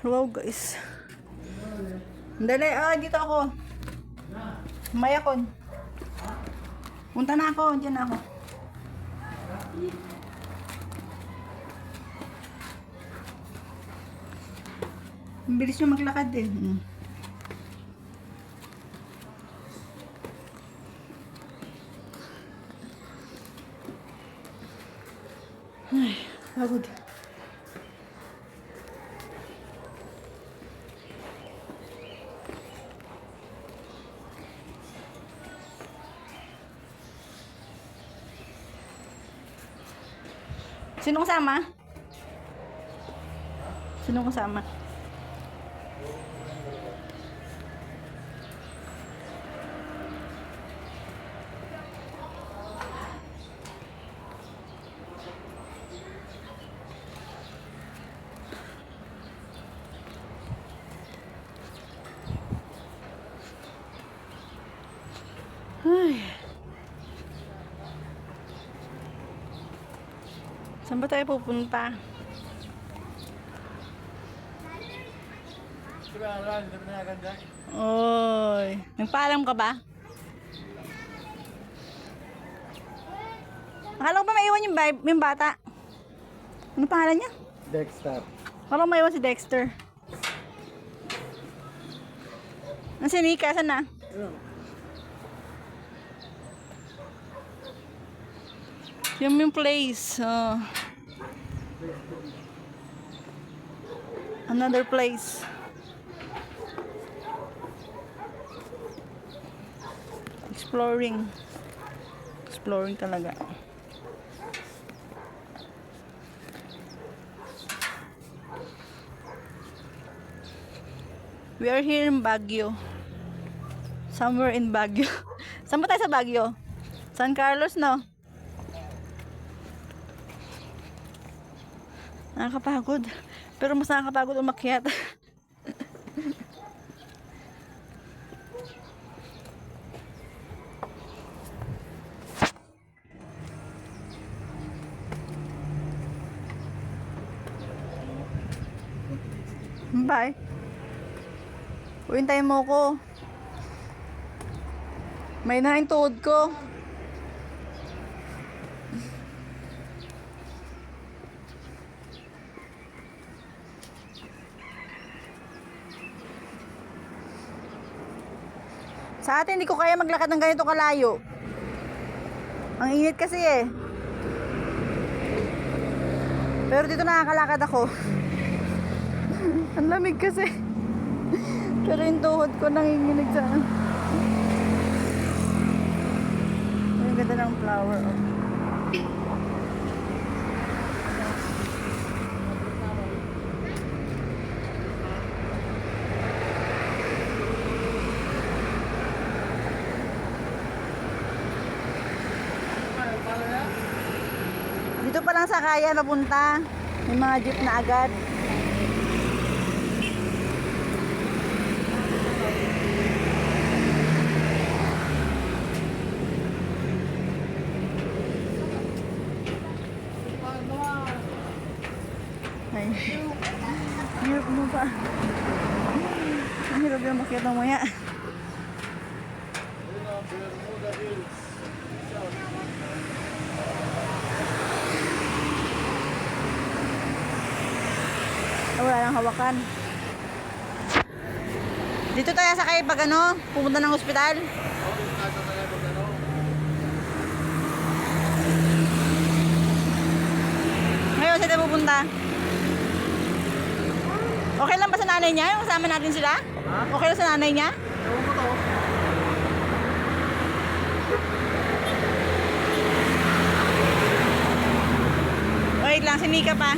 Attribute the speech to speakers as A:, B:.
A: Wow guys. Dali, dito ako. Mayakon. Punta na ako, dyan na ako. Ang bilis nyo maglakad eh. Ay, pagod. Sino kasama? Sino kasama? Ay. Saan ba tayo pupunta? Oy, nagpaalam ka ba? Akala ko ba maiwan yung bata? Ano pangalan niya?
B: Dexter.
A: Akala ko maiwan si Dexter. Nasa Nika, saan na? Yung place. Another place. Exploring. Exploring talaga. We are here in Baguio. Somewhere in Baguio. Saan ba tayo sa Baguio? San Carlos, no? Nakakapagod. Pero mas nakakapagod umakyat. Bye. Uwintayin mo ko. May nahin tuhod ko. Sa atin, hindi ko kaya maglakad ng ganito kalayo. Ang init kasi eh. Pero dito nakakalakad ako. Ang lamig kasi. Pero yung tuhod ko nanginginig sa... Ang ganda ng flower. Oh. Dito pa lang sa kaya napunta. May mga jeep na agad. Ay. Hirap mo pa. Ang hirap yung makyat ng maya. Wala nang hawakan. Dito tayo sakay pag ano, pumunta ng ospital. Ngayon, saan tayo pupunta? Okay lang ba sa nanay niya? Yung kasama natin sila? Ha? Okay lang sa nanay niya?
B: Ewan ko to.
A: Wait lang, sinika pa.